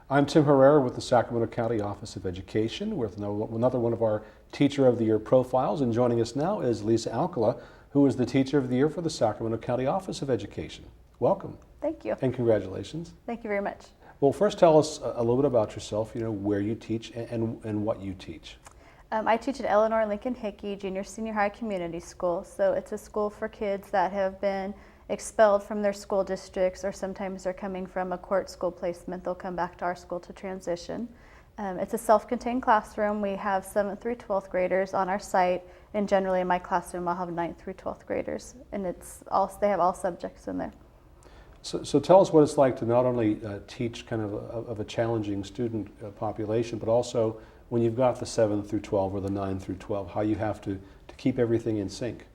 I'm Tim Herrera with the Sacramento County Office of Education with another one of our Teacher of the Year profiles, and joining us now is Lisa Alcalá, who is the Teacher of the Year for the Sacramento County Office of Education. Welcome. Thank you. And congratulations. Thank you very much. Well, first tell us a little bit about yourself, where you teach and what you teach. I teach at Eleanor Lincoln Hickey Junior Senior High Community School. So it's a school for kids that have been expelled from their school districts, or sometimes they're coming from a court school placement. They'll come back to our school to transition. It's a self-contained classroom. We have 7th through 12th graders on our site, and generally in my classroom I'll have 9th through 12th graders, and they have all subjects in there. So tell us what it's like to not only teach kind of a challenging student population, but also when you've got the 7 through 12 or the 9 through 12, how you have to keep everything in sync.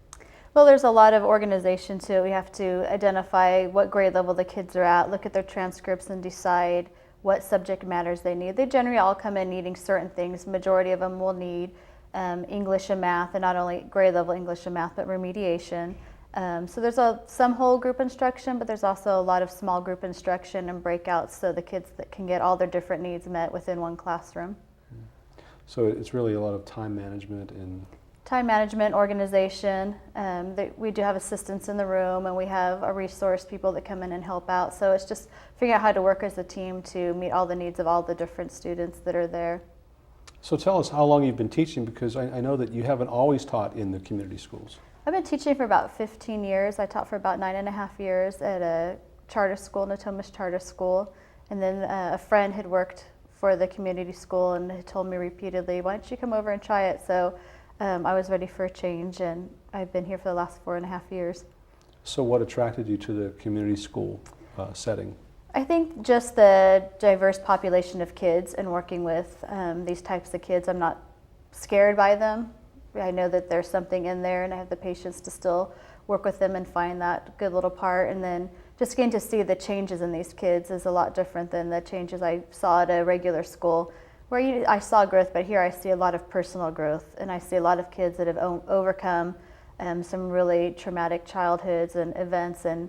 Well, there's a lot of organization to it. We have to identify what grade level the kids are at, look at their transcripts, and decide what subject matters they need. They generally all come in needing certain things. Majority of them will need English and math, and not only grade level English and math, but remediation. So there's some whole group instruction, but there's also a lot of small group instruction and breakouts, so the kids that can get all their different needs met within one classroom. So it's really a lot of time management and time management, organization. We do have assistants in the room, and we have a resource people that come in and help out. So it's just figuring out how to work as a team to meet all the needs of all the different students that are there. So tell us how long you've been teaching, because I know that you haven't always taught in the community schools. I've been teaching for about 15 years. I taught for about 9.5 years at a charter school, Natomas Charter School. And then a friend had worked for the community school and had told me repeatedly, why don't you come over and try it? So I was ready for a change, and I've been here for the last 4.5 years. So what attracted you to the community school setting? I think just the diverse population of kids and working with these types of kids. I'm not scared by them. I know that there's something in there, and I have the patience to still work with them and find that good little part. And then just getting to see the changes in these kids is a lot different than the changes I saw at a regular school, where I saw growth, but here I see a lot of personal growth, and I see a lot of kids that have overcome some really traumatic childhoods and events, and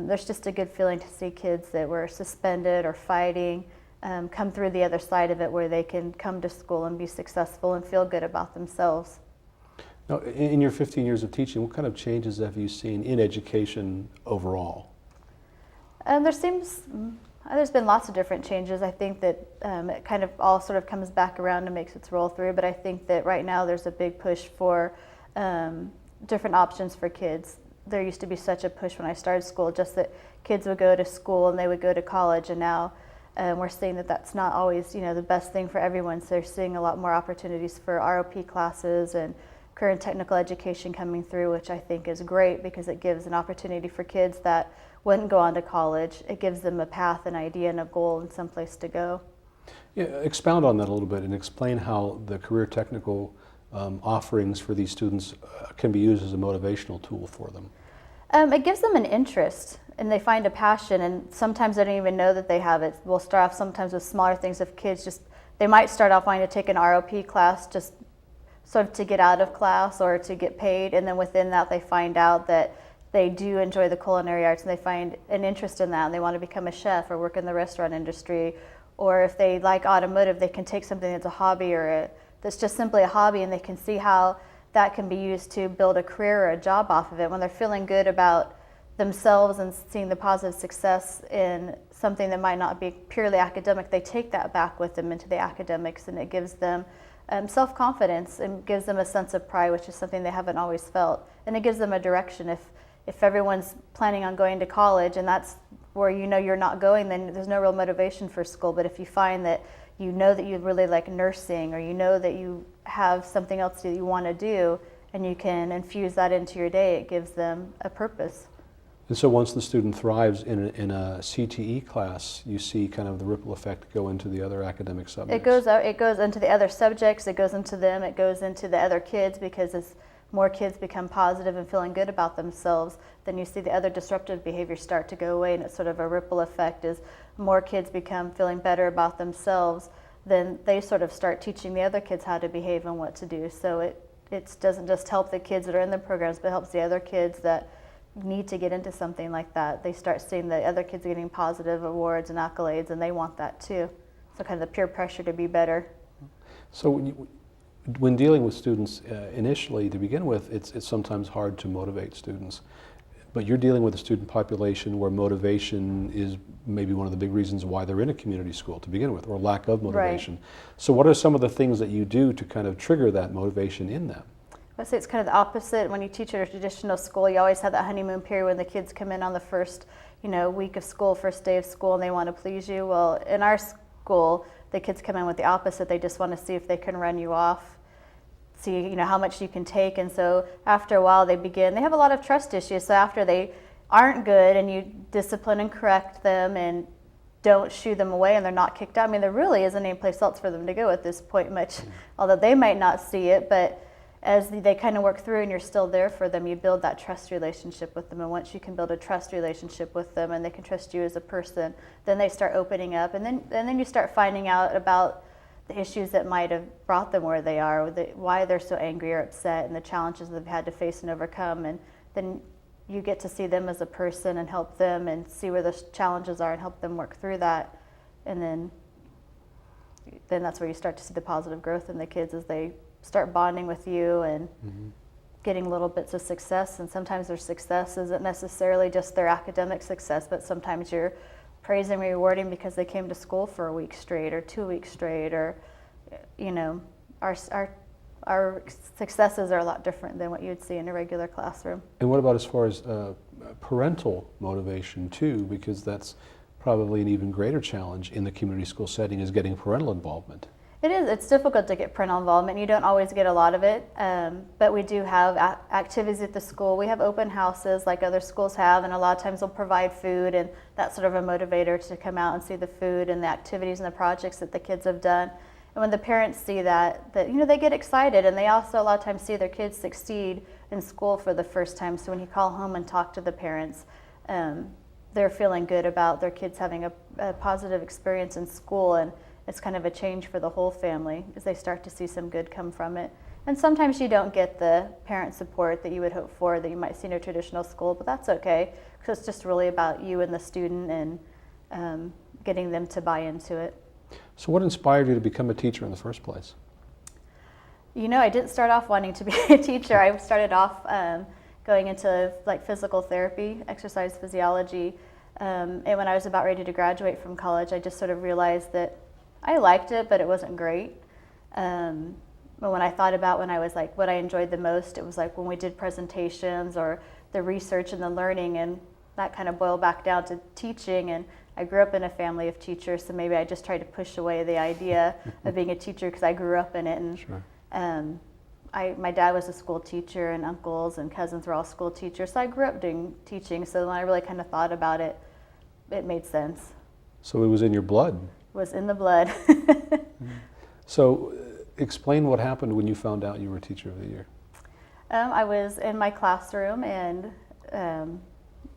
there's just a good feeling to see kids that were suspended or fighting come through the other side of it, where they can come to school and be successful and feel good about themselves. Now, in your 15 years of teaching, what kind of changes have you seen in education overall? There's been lots of different changes. I think that it kind of all sort of comes back around and makes its roll through, but I think that right now there's a big push for different options for kids. There used to be such a push when I started school, just that kids would go to school and they would go to college, and now we're seeing that that's not always the best thing for everyone. So they're seeing a lot more opportunities for ROP classes and career and technical education coming through, which I think is great because it gives an opportunity for kids that wouldn't go on to college. It gives them a path, an idea, and a goal, and some place to go. Yeah, expound on that a little bit and explain how the career technical offerings for these students can be used as a motivational tool for them. It gives them an interest, and they find a passion, and sometimes they don't even know that they have it. We'll start off sometimes with smaller things. If kids they might start off wanting to take an ROP class just sort of to get out of class or to get paid, and then within that they find out that they do enjoy the culinary arts and they find an interest in that, and they want to become a chef or work in the restaurant industry. Or if they like automotive, they can take something that's a hobby or that's just simply a hobby, and they can see how that can be used to build a career or a job off of it. When they're feeling good about themselves and seeing the positive success in something that might not be purely academic, they take that back with them into the academics, and it gives them self-confidence and gives them a sense of pride, which is something they haven't always felt. And it gives them a direction. If everyone's planning on going to college and that's where you're not going, then there's no real motivation for school. But if you find that that you really like nursing, or that you have something else that you want to do, and you can infuse that into your day, it gives them a purpose. And so once the student thrives in a CTE class, you see kind of the ripple effect go into the other academic subjects. It goes into the other subjects, it goes into them, it goes into the other kids, because as more kids become positive and feeling good about themselves, then you see the other disruptive behaviors start to go away, and it's sort of a ripple effect. As more kids become feeling better about themselves, then they sort of start teaching the other kids how to behave and what to do. So it doesn't just help the kids that are in the programs, but it helps the other kids that need to get into something like that. They start seeing the other kids getting positive awards and accolades, and they want that too. So kind of the peer pressure to be better. So when dealing with students initially to begin with, it's sometimes hard to motivate students. But you're dealing with a student population where motivation is maybe one of the big reasons why they're in a community school to begin with, or lack of motivation. Right. So what are some of the things that you do to kind of trigger that motivation in them? I'd say it's kind of the opposite. When you teach at a traditional school, you always have that honeymoon period when the kids come in on the first, week of school, first day of school, and they want to please you. Well, in our school, the kids come in with the opposite. They just want to see if they can run you off, see how much you can take. And so after a while they have a lot of trust issues. So after they aren't good and you discipline and correct them and don't shoo them away and they're not kicked out, there really isn't any place else for them to go at this point much, although they might not see it. But as they kind of work through and you're still there for them, you build that trust relationship with them. And once you can build a trust relationship with them and they can trust you as a person, then they start opening up. And then you start finding out about the issues that might have brought them where they are, why they're so angry or upset, and the challenges they've had to face and overcome. And then you get to see them as a person and help them and see where those challenges are and help them work through that. And then that's where you start to see the positive growth in the kids as they start bonding with you and getting little bits of success. And sometimes their success isn't necessarily just their academic success, but sometimes you're praising and rewarding because they came to school for a week straight or 2 weeks straight, or our successes are a lot different than what you'd see in a regular classroom. And what about as far as parental motivation too, because that's probably an even greater challenge in the community school setting, is getting parental involvement. It is. It's difficult to get parental involvement. You don't always get a lot of it, but we do have activities at the school. We have open houses like other schools have, and a lot of times they'll provide food, and that's sort of a motivator to come out and see the food and the activities and the projects that the kids have done. And when the parents see that they get excited, and they also a lot of times see their kids succeed in school for the first time. So when you call home and talk to the parents, they're feeling good about their kids having a positive experience in school, and it's kind of a change for the whole family as they start to see some good come from it. And sometimes you don't get the parent support that you would hope for, that you might see in a traditional school, but that's okay, because it's just really about you and the student and getting them to buy into it. So what inspired you to become a teacher in the first place? I didn't start off wanting to be a teacher. I started off going into physical therapy, exercise physiology, and when I was about ready to graduate from college, I just sort of realized that I liked it, but it wasn't great. But when I thought about when I was what I enjoyed the most, it was when we did presentations or the research and the learning, and that kind of boiled back down to teaching. And I grew up in a family of teachers, so maybe I just tried to push away the idea of being a teacher because I grew up in it. And sure. My dad was a school teacher, and uncles and cousins were all school teachers, so I grew up doing teaching. So when I really kind of thought about it, it made sense. So it was in your blood. Was in the blood. So explain what happened when you found out you were Teacher of the Year. I was in my classroom, and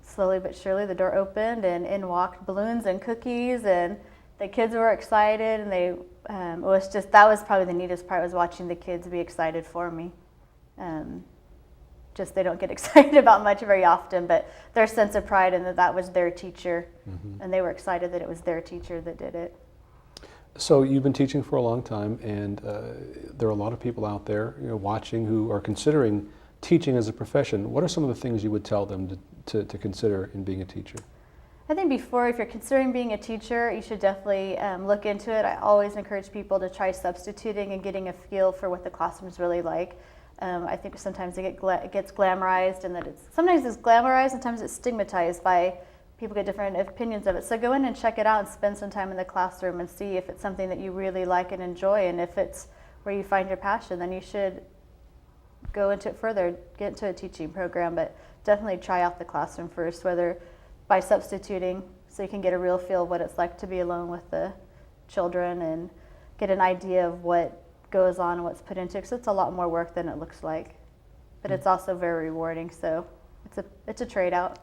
slowly but surely the door opened and in walked balloons and cookies, and the kids were excited, and that was probably the neatest part, was watching the kids be excited for me. They don't get excited about much very often, but their sense of pride in that was their teacher, and they were excited that it was their teacher that did it. So you've been teaching for a long time, and there are a lot of people out there watching who are considering teaching as a profession. What are some of the things you would tell them to consider in being a teacher? I think if you're considering being a teacher, you should definitely look into it. I always encourage people to try substituting and getting a feel for what the classroom's really like. I think sometimes it gets glamorized, and sometimes it's glamorized, sometimes it's stigmatized by people get different opinions of it. So go in and check it out and spend some time in the classroom and see if it's something that you really like and enjoy, and if it's where you find your passion, then you should go into it further, get into a teaching program, but definitely try out the classroom first, whether by substituting, so you can get a real feel of what it's like to be alone with the children and get an idea of what goes on and what's put into it, because it's a lot more work than it looks like, but it's also very rewarding, so it's a trade out.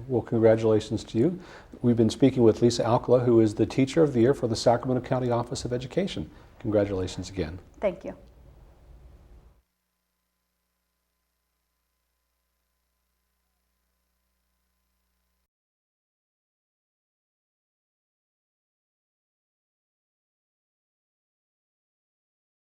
Well, congratulations to you. We've been speaking with Lisa Alcalá, who is the Teacher of the Year for the Sacramento County Office of Education. Congratulations again. Thank you.